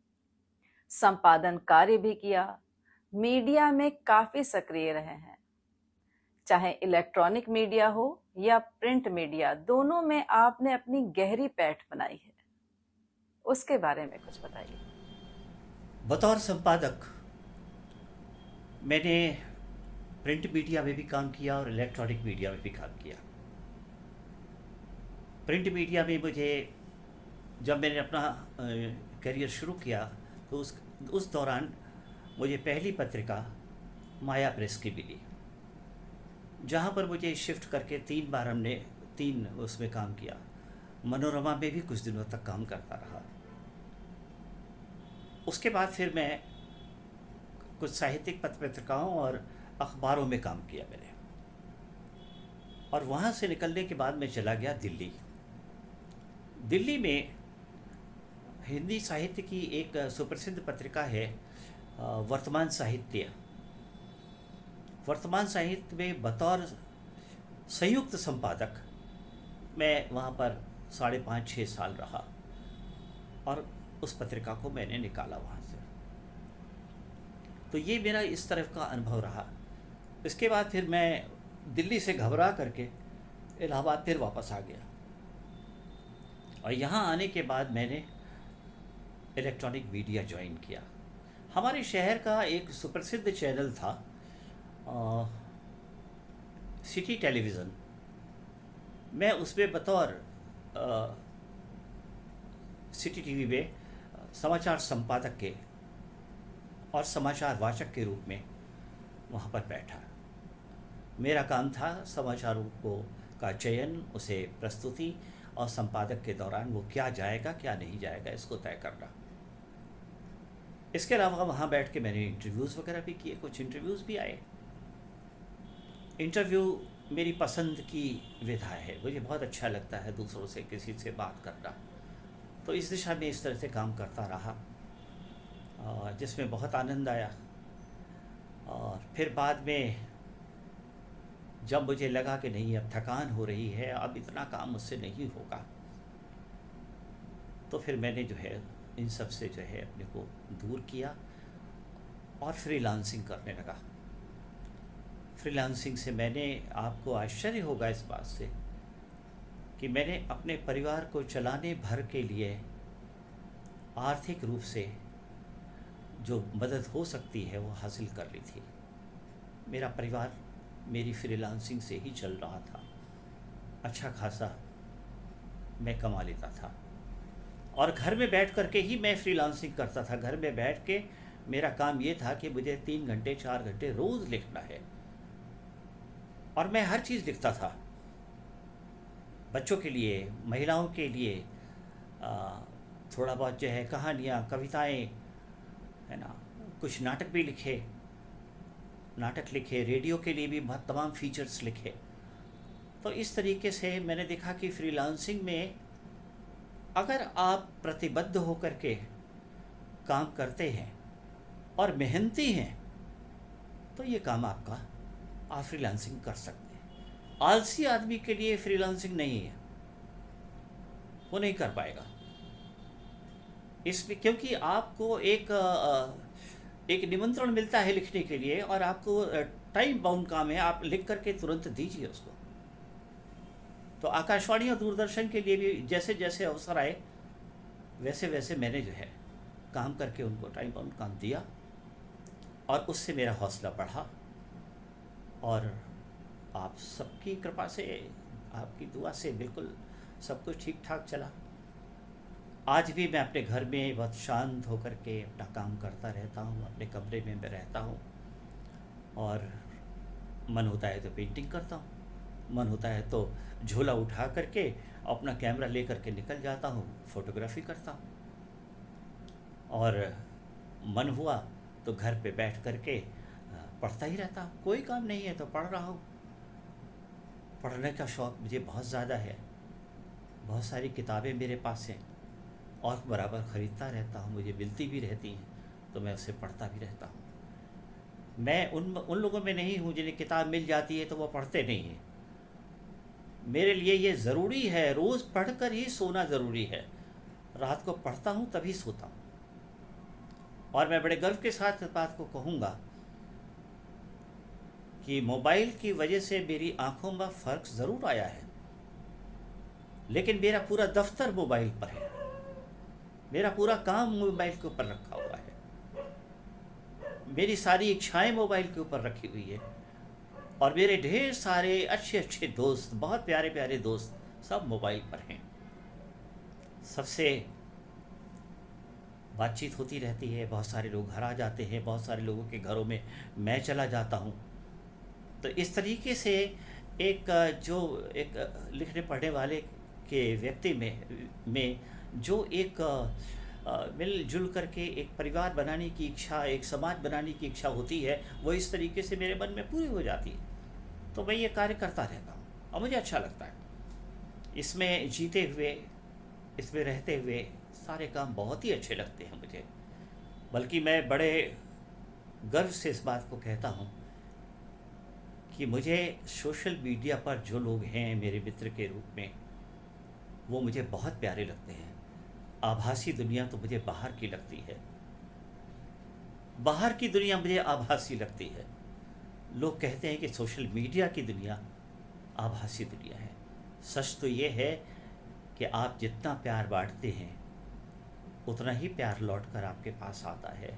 संपादन कार्य भी किया, मीडिया में काफी सक्रिय रहे हैं। चाहे इलेक्ट्रॉनिक मीडिया हो या प्रिंट मीडिया, दोनों में आपने अपनी गहरी पैठ बनाई है। उसके बारे में कुछ बताइए। बतौर संपादक मैंने प्रिंट मीडिया में भी काम किया और इलेक्ट्रॉनिक मीडिया में भी काम किया। प्रिंट मीडिया में मुझे, जब मैंने अपना करियर शुरू किया, तो उस दौरान मुझे पहली पत्रिका माया प्रेस की मिली, जहाँ पर मुझे शिफ्ट करके 3 बार हमने 3 उसमें काम किया। मनोरमा में भी कुछ दिनों तक काम करता रहा। उसके बाद फिर मैं कुछ साहित्यिक पत्र पत्रिकाओं और अखबारों में काम किया मैंने, और वहाँ से निकलने के बाद मैं चला गया दिल्ली। दिल्ली में हिंदी साहित्य की एक सुप्रसिद्ध पत्रिका है, वर्तमान साहित्य। वर्तमान साहित्य में बतौर संयुक्त संपादक मैं वहाँ पर 5.5-6 साल रहा, और उस पत्रिका को मैंने निकाला वहाँ से। तो ये मेरा इस तरफ का अनुभव रहा। इसके बाद फिर मैं दिल्ली से घबरा करके इलाहाबाद फिर वापस आ गया, और यहाँ आने के बाद मैंने इलेक्ट्रॉनिक मीडिया ज्वाइन किया। हमारे शहर का एक सुप्रसिद्ध चैनल था, सिटी टेलीविज़न। मैं उसमें बतौर सिटी टीवी में समाचार संपादक के और समाचार वाचक के रूप में वहाँ पर बैठा। मेरा काम था समाचारों का चयन, उसे प्रस्तुति और संपादक के दौरान वो क्या जाएगा क्या नहीं जाएगा इसको तय करना। इसके अलावा वहाँ बैठ के मैंने इंटरव्यूज़ वगैरह भी किए, कुछ इंटरव्यूज़ भी आए। इंटरव्यू मेरी पसंद की विधा है, मुझे बहुत अच्छा लगता है दूसरों से किसी से बात करना। तो इस दिशा में इस तरह से काम करता रहा, जिसमें बहुत आनंद आया। और फिर बाद में जब मुझे लगा कि नहीं, अब थकान हो रही है, अब इतना काम मुझसे नहीं होगा, तो फिर मैंने जो है इन सब से जो है अपने को दूर किया और फ्रीलांसिंग करने लगा। फ्रीलांसिंग से मैंने, आपको आश्चर्य होगा इस बात से, कि मैंने अपने परिवार को चलाने भर के लिए आर्थिक रूप से जो मदद हो सकती है वो हासिल कर ली थी। मेरा परिवार मेरी फ्रीलांसिंग से ही चल रहा था, अच्छा खासा मैं कमा लेता था, और घर में बैठ कर के ही मैं फ्रीलांसिंग करता था। घर में बैठ के मेरा काम ये था कि मुझे 3 घंटे 4 घंटे रोज़ लिखना है, और मैं हर चीज़ लिखता था, बच्चों के लिए, महिलाओं के लिए, थोड़ा बहुत जो है कहानियाँ, कविताएं, है ना, कुछ नाटक भी लिखे, रेडियो के लिए भी बहुत तमाम फीचर्स लिखे। तो इस तरीके से मैंने देखा कि फ्रीलांसिंग में अगर आप प्रतिबद्ध होकर के काम करते हैं और मेहनती हैं, तो ये काम आपका, आप फ्रीलांसिंग कर सकते हैं। आलसी आदमी के लिए फ्रीलांसिंग नहीं है, वो नहीं कर पाएगा। इसलिए क्योंकि आपको एक निमंत्रण मिलता है लिखने के लिए, और आपको टाइम बाउंड काम है, आप लिख करके तुरंत दीजिए उसको। तो आकाशवाणी और दूरदर्शन के लिए भी जैसे जैसे अवसर आए वैसे वैसे मैंने जो है काम करके उनको टाइम बाउंड काम दिया, और उससे मेरा हौसला बढ़ा, और आप सबकी कृपा से, आपकी दुआ से बिल्कुल सब कुछ ठीक ठाक चला। आज भी मैं अपने घर में बहुत शांत होकर के अपना काम करता रहता हूँ, अपने कमरे में मैं रहता हूँ, और मन होता है तो पेंटिंग करता हूँ, मन होता है तो झोला उठा करके अपना कैमरा ले करके निकल जाता हूँ, फ़ोटोग्राफी करता हूँ, और मन हुआ तो घर पे बैठ करके पढ़ता ही रहता हूँ। कोई काम नहीं है तो पढ़ रहा हूँ। पढ़ने का शौक़ मुझे बहुत ज़्यादा है, बहुत सारी किताबें मेरे पास हैं, और बराबर ख़रीदता रहता हूँ, मुझे मिलती भी रहती हैं तो मैं उसे पढ़ता भी रहता हूँ। मैं उन लोगों में नहीं हूँ जिन्हें किताब मिल जाती है तो वो पढ़ते नहीं हैं। मेरे लिए ये ज़रूरी है, रोज़ पढ़कर ही सोना ज़रूरी है। रात को पढ़ता हूँ तभी सोता हूँ, और मैं बड़े गर्व के साथ इस बात को कहूँगा कि मोबाइल की वजह से मेरी आँखों में फ़र्क ज़रूर आया है, लेकिन मेरा पूरा दफ्तर मोबाइल पर है, मेरा पूरा काम मोबाइल के ऊपर रखा हुआ है, मेरी सारी इच्छाएं मोबाइल के ऊपर रखी हुई है, और मेरे ढेर सारे अच्छे अच्छे दोस्त, बहुत प्यारे प्यारे दोस्त, सब मोबाइल पर हैं। सबसे बातचीत होती रहती है, बहुत सारे लोग घर आ जाते हैं, बहुत सारे लोगों के घरों में मैं चला जाता हूँ। तो इस तरीके से एक लिखने पढ़ने वाले के व्यक्ति में जो एक मिलजुल करके एक परिवार बनाने की इच्छा, एक समाज बनाने की इच्छा होती है, वो इस तरीके से मेरे मन में पूरी हो जाती है। तो मैं ये कार्य करता रहता हूँ और मुझे अच्छा लगता है। इसमें जीते हुए, इसमें रहते हुए सारे काम बहुत ही अच्छे लगते हैं मुझे। बल्कि मैं बड़े गर्व से इस बात को कहता हूँ कि मुझे सोशल मीडिया पर जो लोग हैं मेरे मित्र के रूप में, वो मुझे बहुत प्यारे लगते हैं। आभासी दुनिया तो मुझे बाहर की लगती है, बाहर की दुनिया मुझे आभासी लगती है। लोग कहते हैं कि सोशल मीडिया की दुनिया आभासी दुनिया है। सच तो ये है कि आप जितना प्यार बांटते हैं उतना ही प्यार लौट कर आपके पास आता है।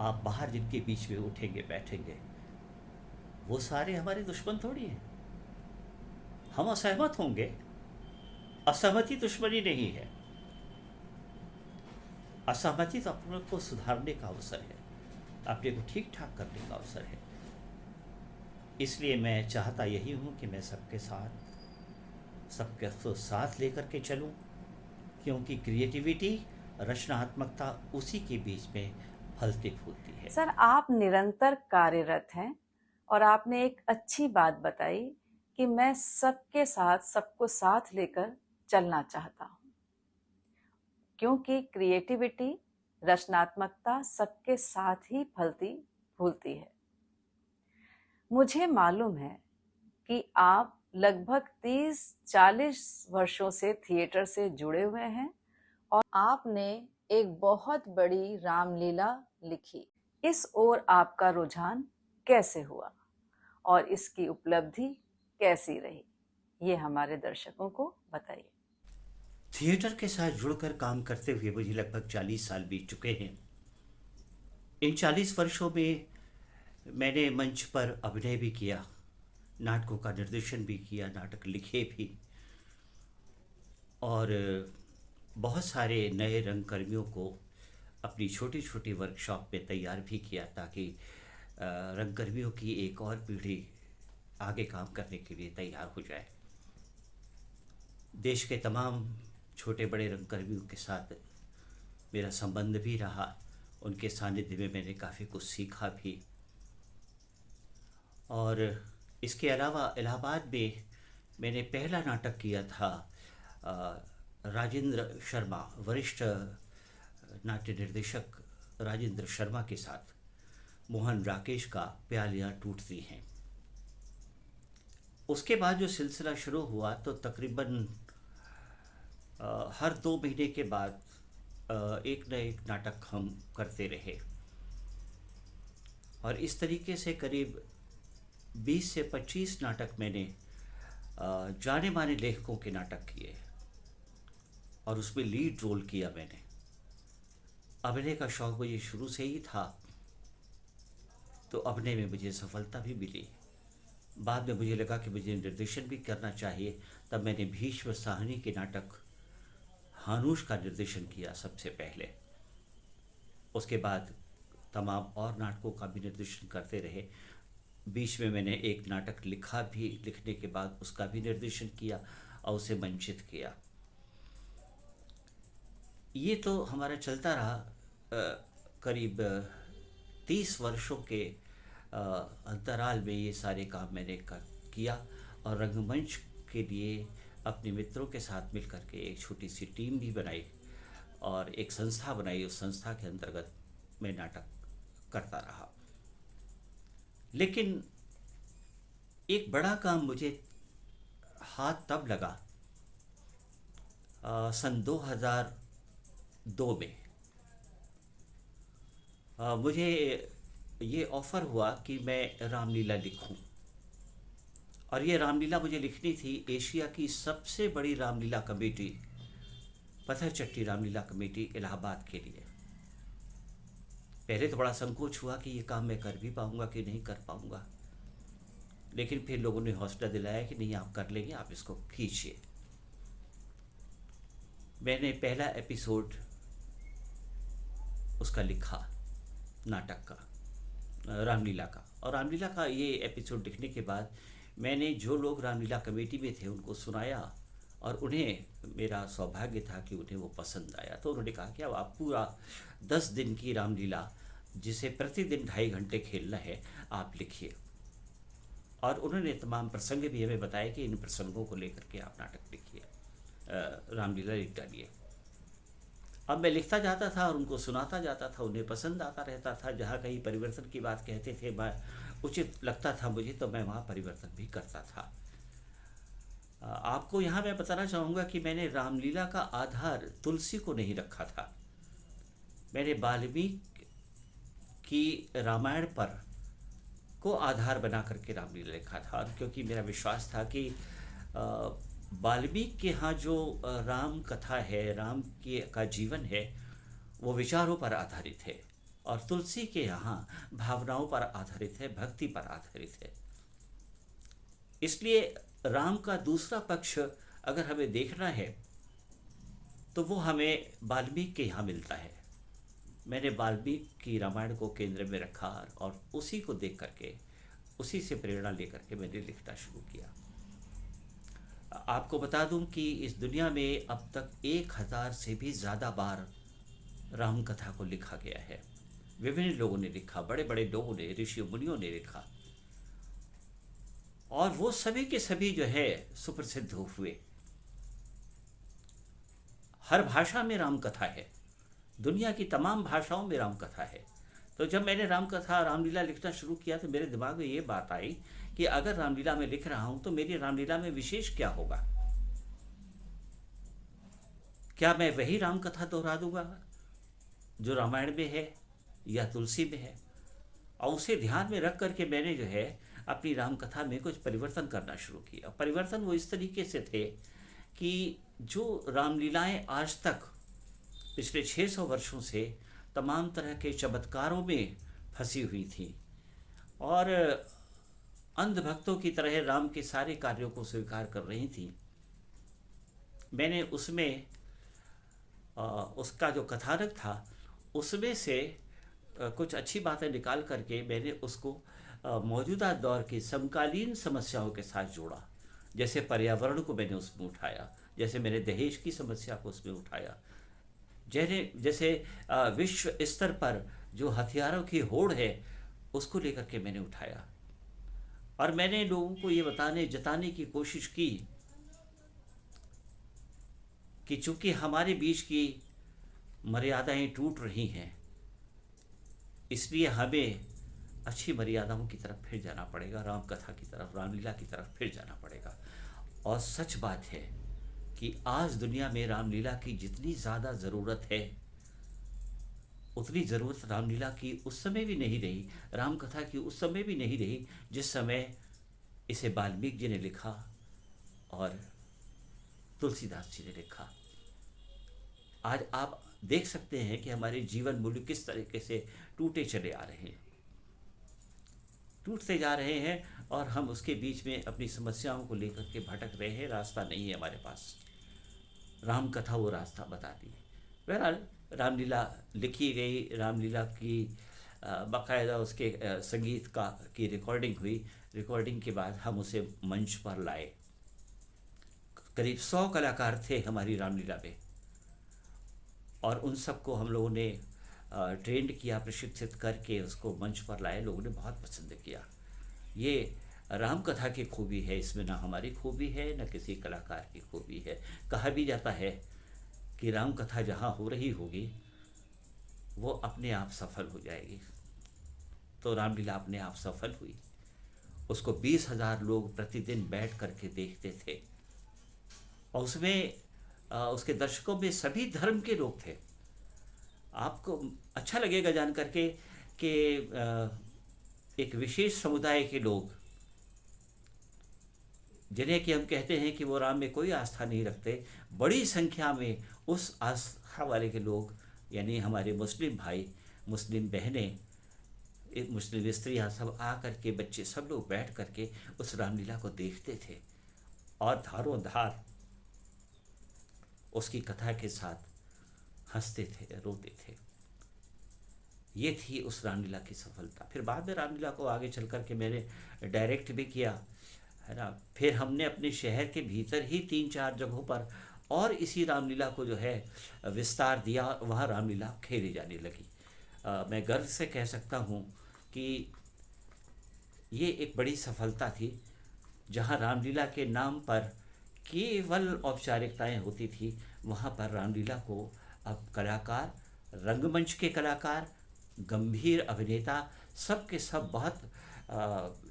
आप बाहर जिनके बीच में उठेंगे बैठेंगे, वो सारे हमारे दुश्मन थोड़ी हैं। हम असहमत होंगे, असहमति दुश्मनी नहीं है। असहमति तो अपने को सुधारने का अवसर है, अपने को ठीक ठाक करने का अवसर है। इसलिए मैं चाहता यही हूँ कि मैं सबके तो साथ लेकर के चलूँ, क्योंकि क्रिएटिविटी, रचनात्मकता उसी के बीच में फलती फूलती है। सर, आप निरंतर कार्यरत हैं और आपने एक अच्छी बात बताई कि मैं सबके साथ, सबको साथ लेकर चलना चाहता हूँ, क्योंकि क्रिएटिविटी, रचनात्मकता सबके साथ ही फलती फूलती है। मुझे मालूम है कि आप लगभग 30-40 वर्षों से थिएटर से जुड़े हुए हैं और आपने एक बहुत बड़ी रामलीला लिखी। इस ओर आपका रुझान कैसे हुआ और इसकी उपलब्धि कैसी रही, ये हमारे दर्शकों को बताइए। थिएटर के साथ जुड़कर काम करते हुए मुझे लगभग 40 साल बीत चुके हैं। इन 40 वर्षों में मैंने मंच पर अभिनय भी किया, नाटकों का निर्देशन भी किया, नाटक लिखे भी, और बहुत सारे नए रंगकर्मियों को अपनी छोटी छोटी वर्कशॉप में तैयार भी किया, ताकि रंगकर्मियों की एक और पीढ़ी आगे काम करने के लिए तैयार हो जाए। देश के तमाम छोटे बड़े रंगकर्मियों के साथ मेरा संबंध भी रहा, उनके सानिध्य में मैंने काफ़ी कुछ सीखा भी। और इसके अलावा इलाहाबाद में मैंने पहला नाटक किया था राजेंद्र शर्मा, वरिष्ठ नाट्य निर्देशक राजेंद्र शर्मा के साथ, मोहन राकेश का प्यालियाँ टूटती हैं। उसके बाद जो सिलसिला शुरू हुआ तो तकरीबन हर 2 महीने के बाद एक न एक नाटक हम करते रहे, और इस तरीके से करीब 20 से 25 नाटक मैंने जाने माने लेखकों के नाटक किए और उसमें लीड रोल किया मैंने। अभिनय का शौक मुझे शुरू से ही था, तो अभिनय में मुझे सफलता भी मिली। बाद में मुझे लगा कि मुझे निर्देशन भी करना चाहिए, तब मैंने भीष्म साहनी के नाटक हानूश का निर्देशन किया सबसे पहले। उसके बाद तमाम और नाटकों का भी निर्देशन करते रहे। बीच में मैंने एक नाटक लिखा भी, लिखने के बाद उसका भी निर्देशन किया और उसे मंचित किया। ये तो हमारा चलता रहा करीब 30 वर्षों के अंतराल में। ये सारे काम मैंने किया और रंगमंच के लिए अपने मित्रों के साथ मिलकर के एक छोटी सी टीम भी बनाई और एक संस्था बनाई। उस संस्था के अंतर्गत मैं नाटक करता रहा। लेकिन एक बड़ा काम मुझे हाथ तब लगा सन 2002 में। मुझे ये ऑफ़र हुआ कि मैं रामलीला लिखूं, और ये रामलीला मुझे लिखनी थी एशिया की सबसे बड़ी रामलीला कमेटी, पत्थरचट्टी रामलीला कमेटी इलाहाबाद के लिए। पहले तो बड़ा संकोच हुआ कि ये काम मैं कर भी पाऊंगा कि नहीं कर पाऊंगा, लेकिन फिर लोगों ने हौसला दिलाया कि नहीं, आप कर लेंगे, आप इसको खींचिए। मैंने पहला एपिसोड उसका लिखा, नाटक का, रामलीला का। और रामलीला का ये एपिसोड लिखने के बाद मैंने जो लोग रामलीला कमेटी में थे उनको सुनाया, और उन्हें, मेरा सौभाग्य था कि उन्हें वो पसंद आया। तो उन्होंने कहा कि अब आप पूरा 10 दिन की रामलीला, जिसे प्रतिदिन 2.5 घंटे खेलना है, आप लिखिए। और उन्होंने तमाम प्रसंग भी हमें बताए कि इन प्रसंगों को लेकर के आप नाटक लिखिए, रामलीला लिख डालिए। अब मैं लिखता जाता था और उनको सुनाता जाता था, उन्हें पसंद आता रहता था। जहाँ कहीं परिवर्तन की बात कहते थे, मैं उचित लगता था मुझे, तो मैं वहाँ परिवर्तन भी करता था। आपको यहाँ मैं बताना चाहूँगा कि मैंने रामलीला का आधार तुलसी को नहीं रखा था। मैंने वाल्मीकि की रामायण पर को आधार बना करके रामलीला लिखा था, क्योंकि मेरा विश्वास था कि वाल्मीकि के यहाँ जो राम कथा है, राम की का जीवन है, वो विचारों पर आधारित है, और तुलसी के यहाँ भावनाओं पर आधारित है, भक्ति पर आधारित है। इसलिए राम का दूसरा पक्ष अगर हमें देखना है तो वो हमें वाल्मीकि के यहाँ मिलता है। मैंने वाल्मीकि की रामायण को केंद्र में रखा और उसी को देख करके, उसी से प्रेरणा लेकर के मैंने लिखना शुरू किया। आपको बता दूं कि इस दुनिया में अब तक 1000 से भी ज़्यादा बार राम कथा को लिखा गया है। विभिन्न लोगों ने लिखा, बड़े बड़े लोगों ने, ऋषि मुनियों ने लिखा, और वो सभी के सभी जो है सुप्रसिद्ध हुए। हर भाषा में राम कथा है, दुनिया की तमाम भाषाओं में राम कथा है। तो जब मैंने राम कथा, रामलीला लिखना शुरू किया तो मेरे दिमाग में ये बात आई कि अगर रामलीला में लिख रहा हूं तो मेरी रामलीला में विशेष क्या होगा? क्या मैं वही राम कथा दोहरा दूंगा जो रामायण में है या तुलसी में है? और उसे ध्यान में रख करके मैंने जो है अपनी राम कथा में कुछ परिवर्तन करना शुरू किया। परिवर्तन वो इस तरीके से थे कि जो रामलीलाएं आज तक पिछले 600 वर्षों से तमाम तरह के चमत्कारों में फंसी हुई थी और अंधभक्तों की तरह राम के सारे कार्यों को स्वीकार कर रही थी, मैंने उसमें उसका जो कथानक था उसमें से कुछ अच्छी बातें निकाल करके मैंने उसको मौजूदा दौर की समकालीन समस्याओं के साथ जोड़ा। जैसे पर्यावरण को मैंने उसमें उठाया, जैसे मैंने दहेज की समस्या को उसमें उठाया, जैसे विश्व स्तर पर जो हथियारों की होड़ है उसको लेकर के मैंने उठाया। और मैंने लोगों को ये जताने की कोशिश की कि चूंकि हमारे बीच की मर्यादाएं टूट रही हैं, इसलिए हमें अच्छी मर्यादाओं की तरफ फिर जाना पड़ेगा, राम कथा की तरफ, रामलीला की तरफ फिर जाना पड़ेगा। और सच बात है कि आज दुनिया में रामलीला की जितनी ज़्यादा ज़रूरत है उतनी ज़रूरत रामलीला की उस समय भी नहीं रही, राम कथा की उस समय भी नहीं रही जिस समय इसे वाल्मीकि जी ने लिखा और तुलसीदास जी ने लिखा। आज आप देख सकते हैं कि हमारे जीवन मूल्य किस तरीके से टूटे चले आ रहे हैं, टूटते जा रहे हैं, और हम उसके बीच में अपनी समस्याओं को लेकर के भटक रहे हैं। रास्ता नहीं है हमारे पास। राम कथा वो रास्ता बताती है। बहरहाल रामलीला लिखी गई, रामलीला की बाकायदा उसके संगीत की रिकॉर्डिंग हुई। रिकॉर्डिंग के बाद हम उसे मंच पर लाए। करीब 100 कलाकार थे हमारी रामलीला में, और उन सबको हम लोगों ने ट्रेंड किया, प्रशिक्षित करके उसको मंच पर लाए। लोगों ने बहुत पसंद किया। ये राम कथा की खूबी है, इसमें ना हमारी खूबी है न किसी कलाकार की खूबी है। कहा भी जाता है कि राम कथा जहाँ हो रही होगी वो अपने आप सफल हो जाएगी। तो रामलीला अपने आप सफल हुई। उसको 20,000 लोग प्रतिदिन बैठ करके देखते थे, और उसमें उसके दर्शकों में सभी धर्म के लोग थे। आपको अच्छा लगेगा जान करके कि एक विशेष समुदाय के लोग, जिन्हें कि हम कहते हैं कि वो राम में कोई आस्था नहीं रखते, बड़ी संख्या में उस आस्था वाले के लोग, यानी हमारे मुस्लिम भाई, मुस्लिम बहनें, मुस्लिम स्त्रियाँ सब आ करके, बच्चे सब लोग बैठ करके उस रामलीला को देखते थे और धारों धार उसकी कथा के साथ हंसते थे, रोते थे। ये थी उस रामलीला की सफलता। फिर बाद में रामलीला को आगे चल कर के मैंने डायरेक्ट भी किया, है ना। फिर हमने अपने शहर के भीतर ही 3-4 जगहों पर और इसी रामलीला को जो है विस्तार दिया, वहाँ रामलीला खेली जाने लगी। मैं गर्व से कह सकता हूँ कि ये एक बड़ी सफलता थी। जहाँ रामलीला के नाम पर केवल औपचारिकताएं होती थी, वहाँ पर रामलीला को अब कलाकार, रंगमंच के कलाकार, गंभीर अभिनेता, सब के सब बहुत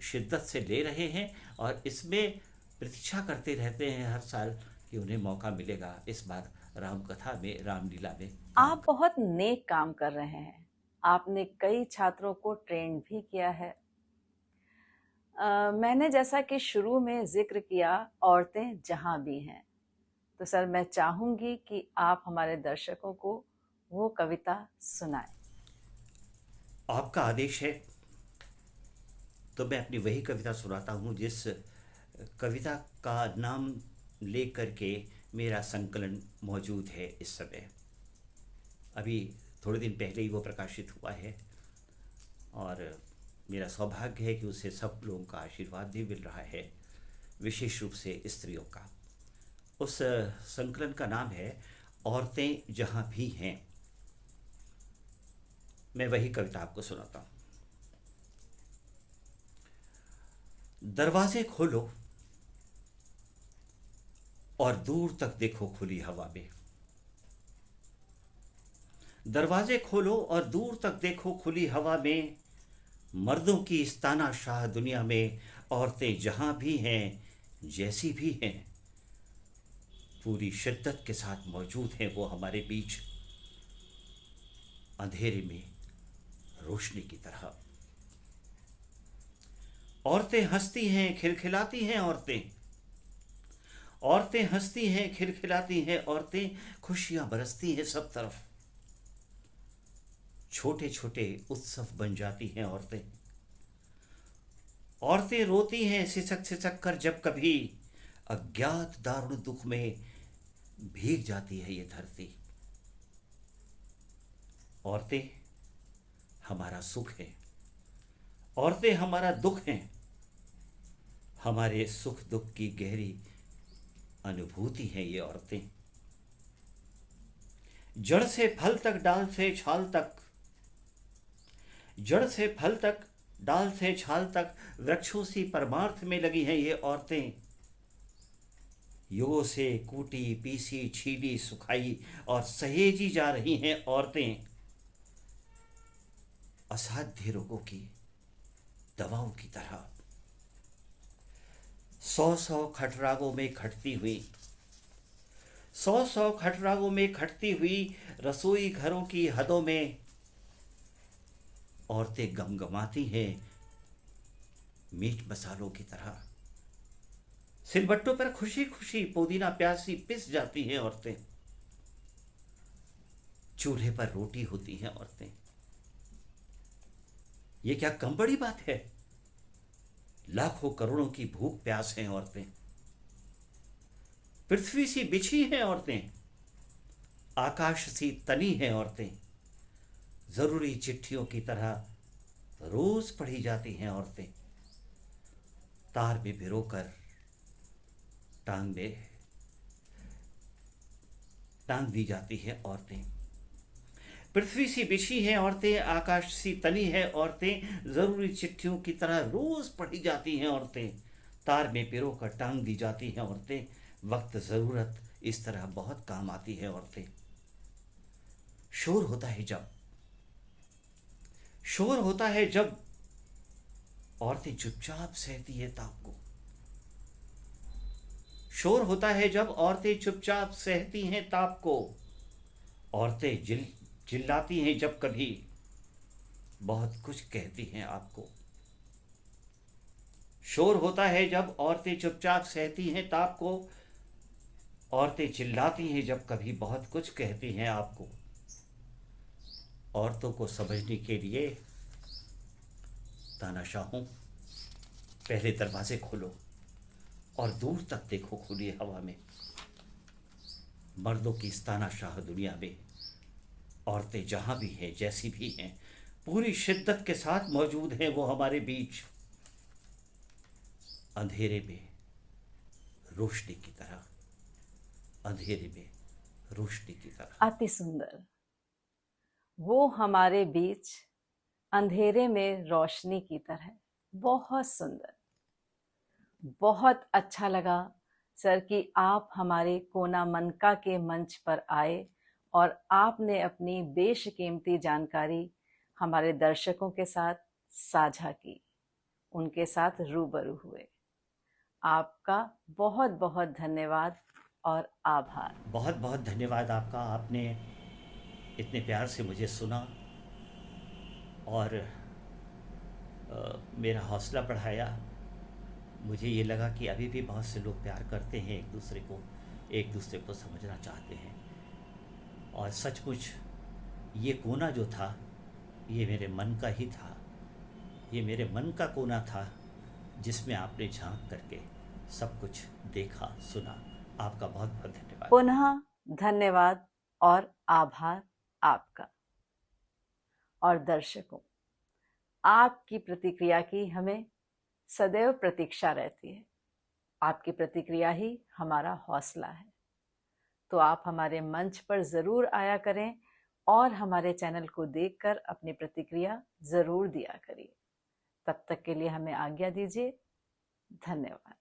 शिद्दत से ले रहे हैं और इसमें प्रतीक्षा करते रहते हैं हर साल कि उन्हें मौका मिलेगा इस बार राम कथा में, रामलीला में काम आप बहुत नेक काम कर रहे हैं। आपने कई छात्रों को ट्रेन भी किया है। मैंने जैसा कि शुरू में जिक्र किया, औरतें जहां भी हैं, तो सर मैं चाहूंगी कि आप हमारे दर्शकों को वो कविता सुनाएं। आपका आदेश है तो मैं अपनी वही कविता सुनाता हूँ जिस कविता का नाम लेकर के मेरा संकलन मौजूद है इस समय। अभी थोड़े दिन पहले ही वो प्रकाशित हुआ है और मेरा सौभाग्य है कि उससे सब लोगों का आशीर्वाद भी मिल रहा है, विशेष रूप से स्त्रियों का। उस संकलन का नाम है औरतें जहाँ भी हैं। मैं वही कविता आपको सुनाता हूँ। दरवाजे खोलो और दूर तक देखो खुली हवा में। दरवाजे खोलो और दूर तक देखो खुली हवा में। मर्दों की इस तानाशाह दुनिया में औरतें जहां भी हैं, जैसी भी हैं, पूरी शिद्दत के साथ मौजूद हैं वो हमारे बीच, अंधेरे में रोशनी की तरह। औरतें हंसती हैं, खिलखिलाती हैं औरतें। औरतें हंसती हैं, खिलखिलाती हैं औरतें, खुशियां बरसती हैं सब तरफ। छोटे छोटे उत्सव बन जाती हैं औरतें। औरतें रोती हैं सिसक सिसक कर जब कभी, अज्ञात दारुण दुख में भीग जाती है ये धरती। औरतें हमारा सुख है, औरतें हमारा दुख हैं, हमारे सुख दुख की गहरी अनुभूति है ये औरतें। जड़ से फल तक, डाल से छाल तक, जड़ से फल तक, डाल से छाल तक, वृक्षों सी परमार्थ में लगी हैं ये औरतें। युगों से कूटी पीसी छीली सुखाई और सहेजी जा रही हैं औरतें, असाध्य रोगों की दवाओं की तरह। 100-100 खटरागों में खटती हुई, 100-100 खटरागों में खटती हुई रसोई घरों की हदों में औरतें गमगमाती हैं मीठ मसालों की तरह। सिलबट्टों पर खुशी खुशी पुदीना प्यासी पिस जाती हैं औरतें। चूल्हे पर रोटी होती हैं औरतें। ये क्या कम बड़ी बात है? लाखों करोड़ों की भूख प्यास हैं औरतें। पृथ्वी सी बिछी हैं औरतें, आकाश सी तनी हैं औरतें। जरूरी चिट्ठियों की तरह रोज पढ़ी जाती हैं औरतें। तार में भिरोकर टांग में टांग दी जाती हैं औरतें। पृथ्वी सी बिछी हैं औरतें, आकाश सी तनी है औरतें। जरूरी चिट्ठियों की तरह रोज पढ़ी जाती हैं औरतें। तार में पिरोकर टांग दी जाती हैं औरतें। वक्त जरूरत इस तरह बहुत काम आती है औरतें। शोर होता है जब, शोर होता है जब औरतें चुपचाप सहती है ताप को। शोर होता है जब औरतें चुपचाप सहती हैं ताप को। औरतें चिल्लाती हैं जब कभी, बहुत कुछ कहती हैं आपको। शोर होता है जब औरतें चुपचाप सहती हैं ताप को। औरतें चिल्लाती हैं जब कभी, बहुत कुछ कहती हैं आपको। औरतों को समझने के लिए तानाशाहों, पहले दरवाजे खोलो और दूर तक देखो खुली हवा में। मर्दों की इस तानाशाह दुनिया में औरतें जहां भी हैं, जैसी भी हैं, पूरी शिद्दत के साथ मौजूद हैं वो हमारे बीच, अंधेरे में रोशनी की तरह, अंधेरे में रोशनी की तरह। अति सुंदर। वो हमारे बीच अंधेरे में रोशनी की तरह। बहुत सुंदर। बहुत अच्छा लगा सर कि आप हमारे कोना मनका के मंच पर आए और आपने अपनी बेशकीमती जानकारी हमारे दर्शकों के साथ साझा की, उनके साथ रूबरू हुए। आपका बहुत बहुत धन्यवाद और आभार। बहुत बहुत धन्यवाद आपका। आपने इतने प्यार से मुझे सुना और मेरा हौसला बढ़ाया। मुझे ये लगा कि अभी भी बहुत से लोग प्यार करते हैं एक दूसरे को समझना चाहते हैं। और सचमुच ये कोना जो था, ये मेरे मन का ही था। ये मेरे मन का कोना था जिसमें आपने झांक करके सब कुछ देखा, सुना। आपका बहुत बहुत धन्यवाद। पुनः धन्यवाद और आभार आपका। और दर्शकों, आपकी प्रतिक्रिया की हमें सदैव प्रतीक्षा रहती है। आपकी प्रतिक्रिया ही हमारा हौसला है। तो आप हमारे मंच पर जरूर आया करें और हमारे चैनल को देखकर अपनी प्रतिक्रिया जरूर दिया करिए। तब तक के लिए हमें आज्ञा दीजिए। धन्यवाद।